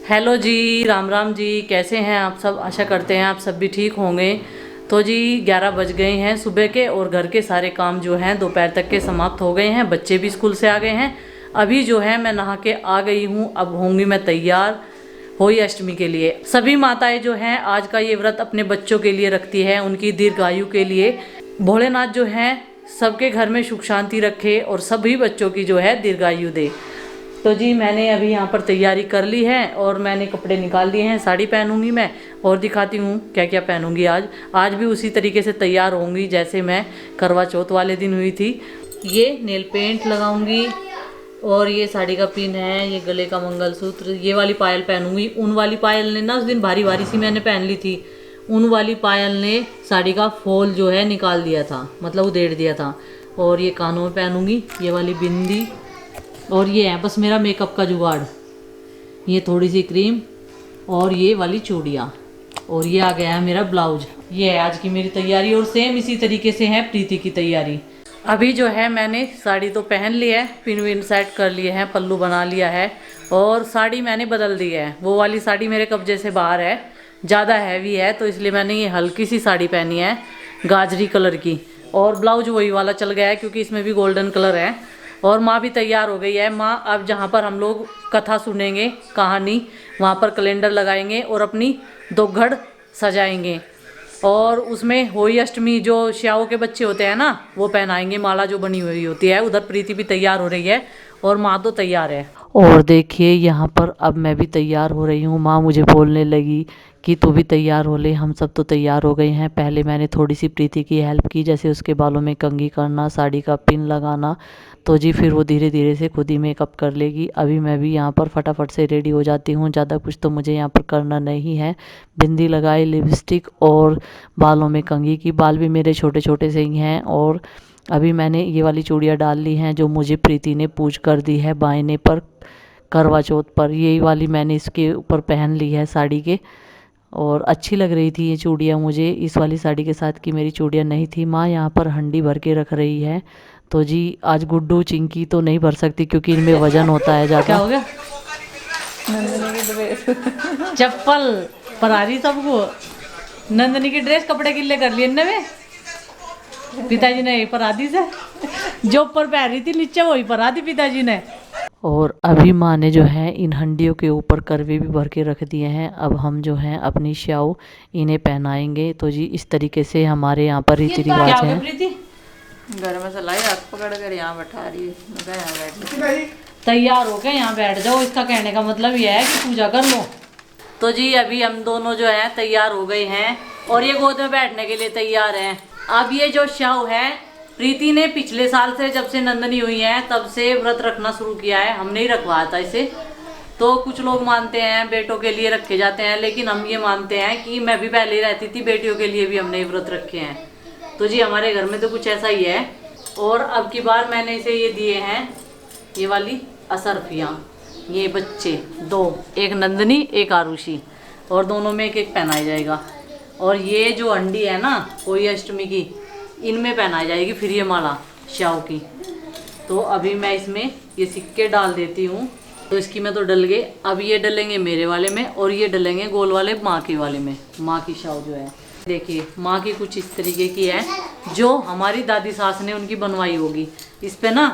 Hello जी, राम राम जी। कैसे हैं आप सब? आशा करते हैं आप सब भी ठीक होंगे। तो जी 11 बज गए हैं सुबह के और घर के सारे काम जो हैं दोपहर तक के समाप्त हो गए हैं। बच्चे भी स्कूल से आ गए हैं। अभी जो है मैं नहा के आ गई हूँ। अब होंगी मैं तैयार होली अष्टमी के लिए। सभी माताएं जो हैं आज का ये व्रत अपने बच्चों के लिए रखती है, उनकी दीर्घायु के लिए। भोलेनाथ जो हैं सबके घर में सुख शांति रखे और सभी बच्चों की जो है दीर्घायु दे। तो जी मैंने अभी यहाँ पर तैयारी कर ली है और मैंने कपड़े निकाल लिए हैं। साड़ी पहनूंगी मैं और दिखाती हूँ क्या क्या पहनूंगी आज। आज भी उसी तरीके से तैयार होंगी जैसे मैं करवा चौथ वाले दिन हुई थी। ये नेल पेंट लगाऊंगी और ये साड़ी का पिन है, ये गले का मंगलसूत्र, ये वाली पायल पहनूंगी। ऊन वाली पायल ने ना उस दिन भारी भारी सी मैंने पहन ली थी। ऊन वाली पायल ने साड़ी का फॉल जो है निकाल दिया था, मतलब उधेड़ दिया था। और ये कानों में पहनूंगी ये वाली बिंदी। और ये है बस मेरा मेकअप का जुगाड़, ये थोड़ी सी क्रीम और ये वाली चूड़ियाँ। और ये आ गया है मेरा ब्लाउज। ये है आज की मेरी तैयारी और सेम इसी तरीके से है प्रीति की तैयारी। अभी जो है मैंने साड़ी तो पहन ली है, पिन विन सेट कर लिए हैं, पल्लू बना लिया है और साड़ी मैंने बदल दी है। वो वाली साड़ी मेरे कब्जे से बाहर है, ज़्यादा हैवी है, तो इसलिए मैंने ये हल्की सी साड़ी पहनी है गाजरी कलर की। और ब्लाउज वही वाला चल गया है क्योंकि इसमें भी गोल्डन कलर है। और माँ भी तैयार हो गई है। माँ अब जहाँ पर हम लोग कथा सुनेंगे कहानी, वहाँ पर कैलेंडर लगाएंगे और अपनी दोघड़ सजाएंगे। और उसमें होली अष्टमी जो श्याओं के बच्चे होते हैं ना वो पहनाएंगे, माला जो बनी हुई होती है। उधर प्रीति भी तैयार हो रही है और माँ तो तैयार है। और देखिए यहाँ पर अब मैं भी तैयार हो रही हूँ। माँ मुझे बोलने लगी कि तू भी तैयार हो ले, हम सब तो तैयार हो गए हैं। पहले मैंने थोड़ी सी प्रीति की हेल्प की, जैसे उसके बालों में कंघी करना, साड़ी का पिन लगाना। तो जी फिर वो धीरे धीरे से खुद ही मेकअप कर लेगी। अभी मैं भी यहाँ पर फटाफट से रेडी हो जाती हूँ, ज़्यादा कुछ तो मुझे यहाँ पर करना नहीं है। बिंदी लगाई, लिपस्टिक और बालों में कंघी की। बाल भी मेरे छोटे छोटे से ही हैं। और अभी मैंने ये वाली चूड़ियाँ डाल ली हैं जो मुझे प्रीति ने पूछ कर दी है बायने पर करवा चौथ पर। यही वाली मैंने इसके ऊपर पहन ली है साड़ी के और अच्छी लग रही थी ये चूड़ियाँ मुझे। इस वाली साड़ी के साथ की मेरी चूड़ियाँ नहीं थी। माँ यहाँ पर हंडी भर के रख रही है। तो जी आज गुड्डू चिंकी तो नहीं भर सकती क्योंकि इनमें वजन होता है ज़्यादा। क्या हो गया? चप्पल परारी सबको। नंदनी की ड्रेस कपड़े गिल्ले कर लिए में पिताजी ने पराधी से जो ऊपर पहन रही थी नीचे वही परा दी पिताजी ने। और अभी माँ ने जो है इन हंडियों के ऊपर करवे भी भर के रख दिए हैं। अब हम जो हैं अपनी श्याओ इन्हें पहनाएंगे। तो जी इस तरीके से हमारे यहाँ पर रीति रिवाज है। घर में सलाई हाथ पकड़ कर यहाँ बैठा रही है। तैयार हो के यहाँ बैठ जाओ, इसका कहने का मतलब यह है कि पूजा कर लो। तो जी अभी हम दोनों जो हैं तैयार हो गए हैं और ये गोद में बैठने के लिए तैयार हैं। अब ये जो श्याओ है प्रीति ने पिछले साल से जब से नंदनी हुई है तब से व्रत रखना शुरू किया है। हमने ही रखवाया था इसे। तो कुछ लोग मानते हैं बेटों के लिए रखे जाते हैं, लेकिन हम ये मानते हैं कि मैं भी पहले ही रहती थी, बेटियों के लिए भी हमने व्रत रखे हैं। तो जी हमारे घर में तो कुछ ऐसा ही है। और अब की बार मैंने इसे ये दिए हैं ये वाली असरफियाँ। ये बच्चे दो, एक नंदनी एक आरुषि, और दोनों में एक एक पहनाया जाएगा। और ये जो हंडी है ना होली अष्टमी की, इनमें पहनाई जाएगी फिर ये माला श्याओ की। तो अभी मैं इसमें ये सिक्के डाल देती हूँ। तो इसकी में तो डल गए। अब ये डलेंगे मेरे वाले में और ये डलेंगे गोल वाले माँ के वाले में। माँ की श्याओ जो है देखिए माँ की कुछ इस तरीके की है जो हमारी दादी सास ने उनकी बनवाई होगी। इस पे ना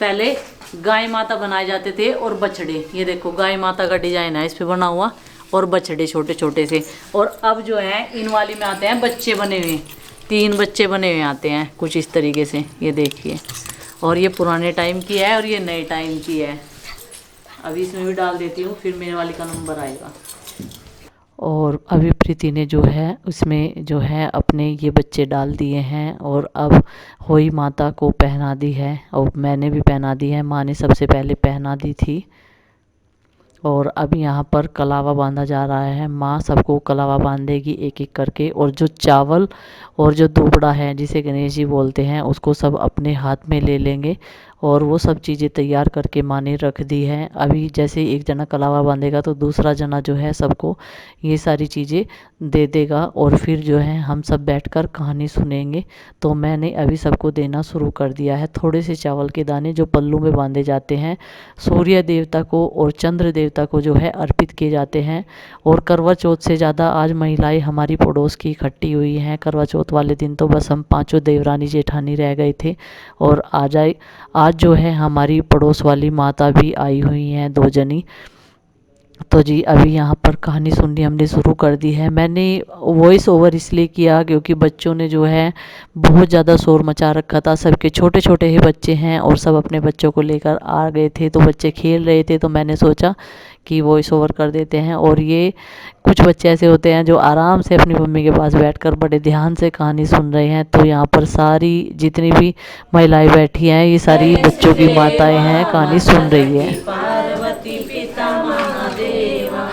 पहले गाय माता बनाए जाते थे और बछड़े। ये देखो गाय माता का डिजाइन है इस पे बना हुआ और बछड़े छोटे छोटे से। और अब जो है इन वाली में आते हैं बच्चे बने हुए, 3 बच्चे बने हुए आते हैं कुछ इस तरीके से, ये देखिए। और ये पुराने टाइम की है और ये नए टाइम की है। अभी इसमें भी डाल देती हूँ फिर मेरे वाली का नंबर आएगा। और अभी प्रीति ने जो है उसमें जो है अपने ये बच्चे डाल दिए हैं और अब होई माता को पहना दी है और मैंने भी पहना दी है। माँ ने सबसे पहले पहना दी थी। और अब यहाँ पर कलावा बांधा जा रहा है। माँ सबको कलावा बांधेगी एक एक करके। और जो चावल और जो दुबड़ा है जिसे गणेश जी बोलते हैं उसको सब अपने हाथ में ले लेंगे और वो सब चीज़ें तैयार करके माँ ने रख दी है। अभी जैसे एक जना कलावा बांधेगा तो दूसरा जना जो है सबको ये सारी चीज़ें दे देगा और फिर जो है हम सब बैठकर कहानी सुनेंगे। तो मैंने अभी सबको देना शुरू कर दिया है थोड़े से चावल के दाने जो पल्लू में बांधे जाते हैं, सूर्य देवता को और चंद्र देवता को जो है अर्पित किए जाते हैं। और करवा चौथ से ज़्यादा आज महिलाएं हमारी पड़ोस की इकट्ठी हुई हैं। करवा चौथ वाले दिन तो बस हम पांचों देवरानी जेठानी रह गए थे और आज जो है हमारी पड़ोस वाली माता भी आई हुई हैं 2 जनी। तो जी अभी यहाँ पर कहानी सुननी हमने शुरू कर दी है। मैंने वॉइस ओवर इसलिए किया क्योंकि बच्चों ने जो है बहुत ज़्यादा शोर मचा रखा था। सबके छोटे छोटे ही बच्चे हैं और सब अपने बच्चों को लेकर आ गए थे, तो बच्चे खेल रहे थे, तो मैंने सोचा कि वॉइस ओवर कर देते हैं। और ये कुछ बच्चे ऐसे होते हैं जो आराम से अपनी मम्मी के पास बैठकर बड़े ध्यान से कहानी सुन रहे हैं। तो यहाँ पर सारी जितनी भी महिलाएं बैठी हैं ये सारी बच्चों की माताएं हैं, कहानी सुन रही है। पार्वती पिता महादेवा,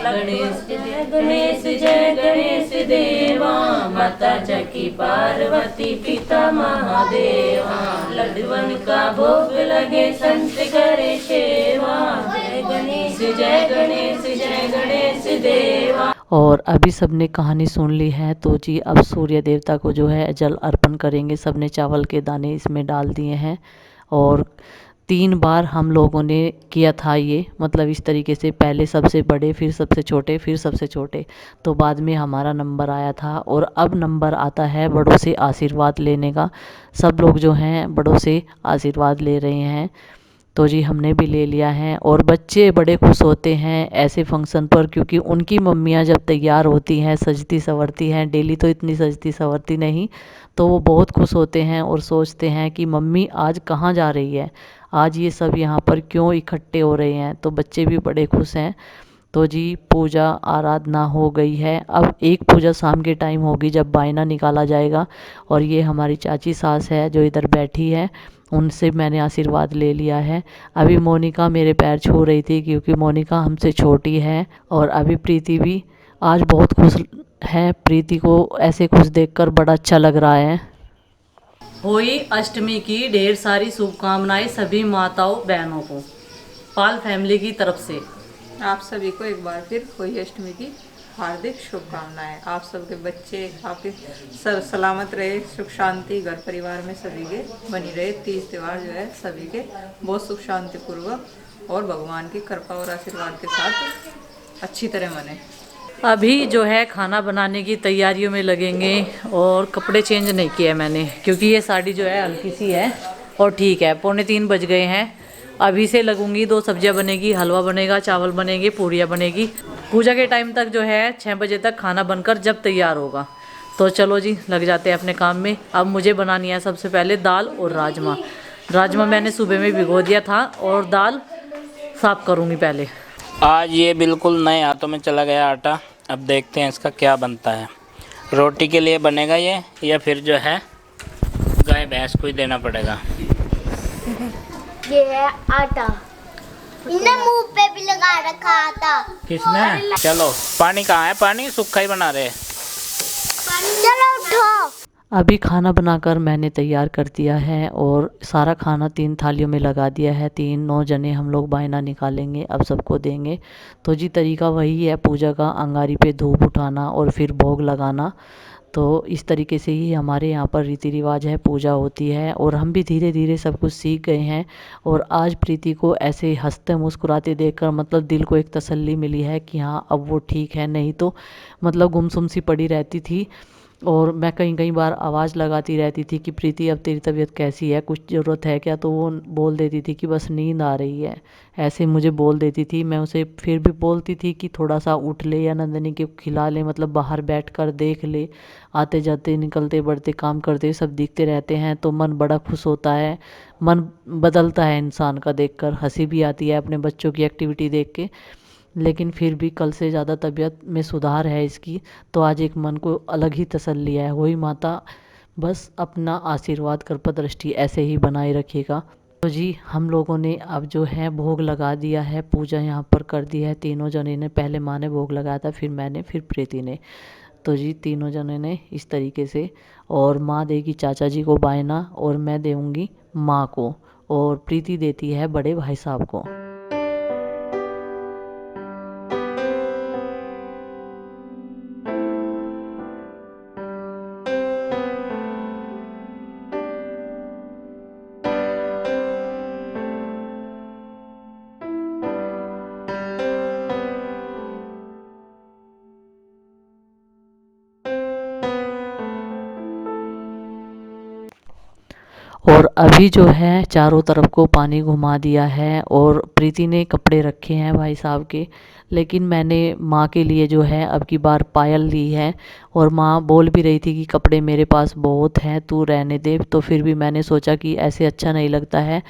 गणेश जय गणेश जय गणेश देवा, माता जकी पार्वती पिता महादेवा, लड्डूवन का भोग लगे संत करे सेवा, जय गणेश जय गणेश जय गणेश देवा। और अभी सबने कहानी सुन ली है तो जी अब सूर्य देवता को जो है जल अर्पण करेंगे। सबने चावल के दाने इसमें डाल दिए हैं और 3 बार हम लोगों ने किया था ये, मतलब इस तरीके से पहले सबसे बड़े, फिर सबसे छोटे, फिर सबसे छोटे, तो बाद में हमारा नंबर आया था। और अब नंबर आता है बड़ों से आशीर्वाद लेने का। सब लोग जो हैं बड़ों से आशीर्वाद ले रहे हैं, तो जी हमने भी ले लिया है। और बच्चे बड़े खुश होते हैं ऐसे फंक्शन पर क्योंकि उनकी मम्मियाँ जब तैयार होती हैं, सजती संवरती हैं, डेली तो इतनी सजती संवरती नहीं, तो वो बहुत खुश होते हैं और सोचते हैं कि मम्मी आज कहाँ जा रही है, आज ये सब यहाँ पर क्यों इकट्ठे हो रहे हैं। तो बच्चे भी बड़े खुश हैं। तो जी पूजा आराधना हो गई है। अब एक पूजा शाम के टाइम होगी जब बायना निकाला जाएगा। और ये हमारी चाची सास है जो इधर बैठी है, उनसे मैंने आशीर्वाद ले लिया है। अभी मोनिका मेरे पैर छू रही थी क्योंकि मोनिका हमसे छोटी है। और अभी प्रीति भी आज बहुत खुश है। प्रीति को ऐसे खुश देखकर बड़ा अच्छा लग रहा है। होई अष्टमी की ढेर सारी शुभकामनाएं सभी माताओं बहनों को पाल फैमिली की तरफ से। आप सभी को एक बार फिर होली अष्टमी की हार्दिक शुभकामनाएं। आप सबके बच्चे आपके सलामत रहे, सुख शांति घर परिवार में सभी के बनी रहे। तीज त्यौहार जो है सभी के बहुत सुख शांति पूर्वक और भगवान की कृपा और आशीर्वाद के साथ अच्छी तरह मने। अभी जो है खाना बनाने की तैयारियों में लगेंगे और कपड़े चेंज नहीं किए मैंने क्योंकि ये साड़ी जो है हल्की सी है और ठीक है। 2:45 बज गए हैं। अभी से लगूंगी, 2 सब्जियां बनेगी, हलवा बनेगा, चावल बनेंगे, पूड़ियाँ बनेगी। पूजा के टाइम तक जो है 6 बजे तक खाना बनकर जब तैयार होगा। तो चलो जी लग जाते हैं अपने काम में। अब मुझे बनानी है सबसे पहले दाल और राजमा। राजमा मैंने सुबह में भिगो दिया था और दाल साफ करूँगी पहले। आज ये बिल्कुल नए हाथों में चला गया आटा। अब देखते हैं इसका क्या बनता है। रोटी के लिए बनेगा ये या फिर जो है गाय भैंस को ही देना पड़ेगा। ये है आटा, इन्हें मुंह पे भी लगा रखा था। किसने? चलो पानी कहाँ है? पानी सूखा ही बना रहे। चलो उठो। अभी खाना बनाकर मैंने तैयार कर दिया है और सारा खाना 3 थालियों में लगा दिया है। 9 जने हम लोग बायना निकालेंगे, अब सबको देंगे। तो जी तरीका वही है पूजा का, अंगारी पे धूप उठाना और फिर भोग लगाना। तो इस तरीके से ही हमारे यहाँ पर रीति रिवाज है, पूजा होती है। और हम भी धीरे धीरे सब कुछ सीख गए हैं। और आज प्रीति को ऐसे हंसते मुस्कुराते देखकर मतलब दिल को एक तसल्ली मिली है कि हाँ अब वो ठीक है, नहीं तो मतलब गुमसुम सी पड़ी रहती थी। और मैं कई बार आवाज़ लगाती रहती थी कि प्रीति अब तेरी तबीयत कैसी है, कुछ ज़रूरत है क्या? तो वो बोल देती थी कि बस नींद आ रही है, ऐसे मुझे बोल देती थी। मैं उसे फिर भी बोलती थी कि थोड़ा सा उठ ले या नंदनी के खिला ले, मतलब बाहर बैठकर देख ले, आते जाते निकलते बढ़ते काम करते सब दिखते रहते हैं तो मन बड़ा खुश होता है। मन बदलता है इंसान का देखकर, हंसी भी आती है अपने बच्चों की एक्टिविटी देख के। लेकिन फिर भी कल से ज़्यादा तबीयत में सुधार है इसकी, तो आज एक मन को अलग ही तसल्ली है। वही माता बस अपना आशीर्वाद कृपा दृष्टि ऐसे ही बनाए रखेगा। तो जी हम लोगों ने अब जो है भोग लगा दिया है, पूजा यहाँ पर कर दी है। तीनों जने ने, पहले माँ ने भोग लगाया था, फिर मैंने, फिर प्रीति ने। तो जी तीनों जने ने इस तरीके से, और माँ देगी चाचा जी को बायना और मैं देऊँगी माँ को। और प्रीति देती है बड़े भाई साहब को। और अभी जो है चारों तरफ को पानी घुमा दिया है और प्रीति ने कपड़े रखे हैं भाई साहब के, लेकिन मैंने माँ के लिए जो है अब की बार पायल ली है। और माँ बोल भी रही थी कि कपड़े मेरे पास बहुत हैं, तू रहने दे, तो फिर भी मैंने सोचा कि ऐसे अच्छा नहीं लगता है।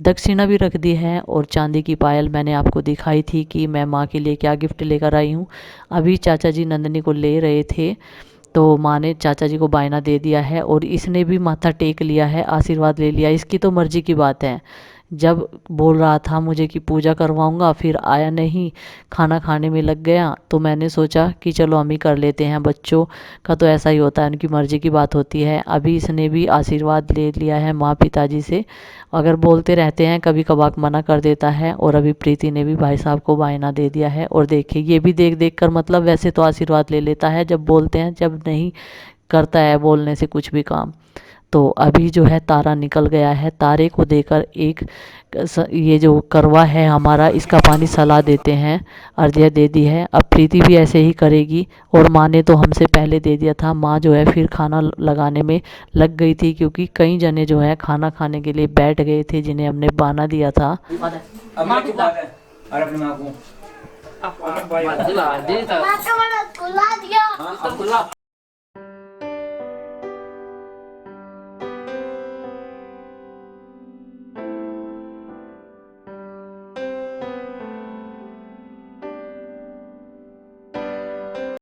दक्षिणा भी रख दी है और चांदी की पायल मैंने आपको दिखाई थी कि मैं माँ के लिए क्या गिफ्ट लेकर आई हूँ। अभी चाचा जी नंदनी को ले रहे थे तो माँ ने चाचा जी को बायना दे दिया है और इसने भी माथा टेक लिया है, आशीर्वाद ले लिया। इसकी तो मर्जी की बात है, जब बोल रहा था मुझे कि पूजा करवाऊंगा फिर आया नहीं, खाना खाने में लग गया, तो मैंने सोचा कि चलो हम ही कर लेते हैं। बच्चों का तो ऐसा ही होता है, उनकी मर्जी की बात होती है। अभी इसने भी आशीर्वाद ले लिया है माँ पिताजी से। अगर बोलते रहते हैं कभी कभार मना कर देता है। और अभी प्रीति ने भी भाई साहब को बायना दे दिया है। और देखिए ये भी देख देख कर, मतलब वैसे तो आशीर्वाद ले लेता है जब बोलते हैं, जब नहीं करता है बोलने से कुछ भी काम। तो अभी जो है तारा निकल गया है, तारे को देकर एक ये जो करवा है हमारा, इसका पानी सला देते हैं। अर्घ्य दे दी है, अब प्रीति भी ऐसे ही करेगी। और माँ ने तो हमसे पहले दे दिया था, माँ जो है फिर खाना लगाने में लग गई थी, क्योंकि कई जने जो है खाना खाने के लिए बैठ गए थे जिन्हें हमने बाना दिया था।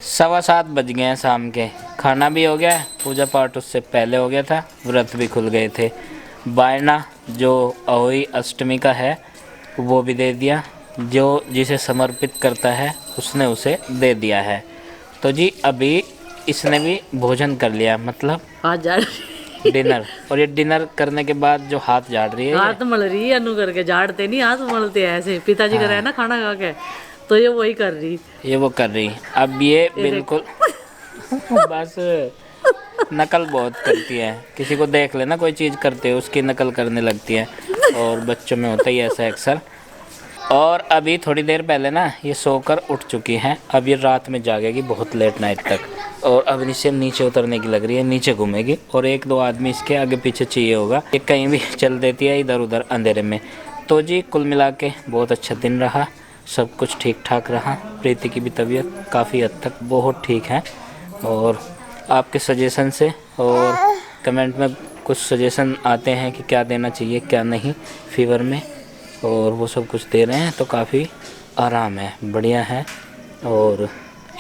सवा 7 बज गए हैं शाम के। खाना भी हो गया है, पूजा पाठ उससे पहले हो गया था, व्रत भी खुल गए थे। बायना जो अहोई अष्टमी का है वो भी दे दिया, जो जिसे समर्पित करता है उसने उसे दे दिया है। तो जी अभी इसने भी भोजन कर लिया, मतलब हाथ झाड़ डिनर। और ये डिनर करने के बाद जो हाथ झाड़ रही है, हाथ मल रही है, अनु करके झाड़ते नहीं, हाथ मलते हैं ऐसे। पिताजी कर रहे हैं ना खाना खा के, तो ये वही कर रही, ये वो कर रही। अब ये बिल्कुल बस नकल बहुत करती है, किसी को देख लेना कोई चीज़ करते हो उसकी नकल करने लगती है, और बच्चों में होता ही ऐसा अक्सर। और अभी थोड़ी देर पहले ना ये सोकर उठ चुकी हैं, अब ये रात में जागेगी बहुत लेट नाइट तक। और अब इसे नीचे उतरने की लग रही है, नीचे घूमेगी और 1-2 आदमी इसके आगे पीछे चाहिए होगा, ये कहीं भी चल देती है इधर उधर अंधेरे में। तो जी कुल मिला के बहुत अच्छा दिन रहा, सब कुछ ठीक ठाक रहा। प्रीति की भी तबीयत काफ़ी हद तक बहुत ठीक है। और आपके सजेशन से और कमेंट में कुछ सजेशन आते हैं कि क्या देना चाहिए क्या नहीं फीवर में, और वो सब कुछ दे रहे हैं, तो काफ़ी आराम है, बढ़िया है और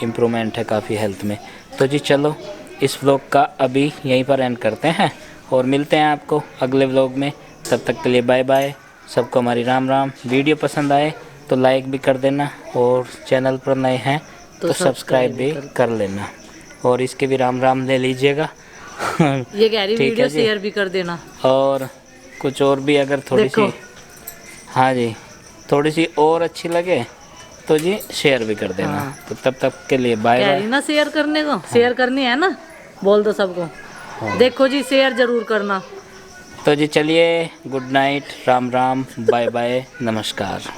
इम्प्रूवमेंट है काफ़ी हेल्थ में। तो जी चलो इस व्लॉग का अभी यहीं पर एंड करते हैं और मिलते हैं आपको अगले व्लॉग में। तब तक के लिए बाय बाय, सबको हमारी राम राम। वीडियो पसंद आए तो लाइक भी कर देना, और चैनल पर नए हैं तो सब्सक्राइब भी कर लेना, और इसके भी राम राम ले लीजिएगा। ये कह रही वीडियो शेयर भी कर देना, और कुछ और भी अगर थोड़ी सी, हाँ जी, थोड़ी सी और अच्छी लगे तो जी शेयर भी कर देना। हाँ। तो तब तक के लिए बाय बाय। ना शेयर करने को, हाँ। शेयर करनी है ना, बोल दो सबको। हाँ। देखो जी शेयर जरूर करना। तो जी चलिए, good night, Ram Ram, bye bye, नमस्कार।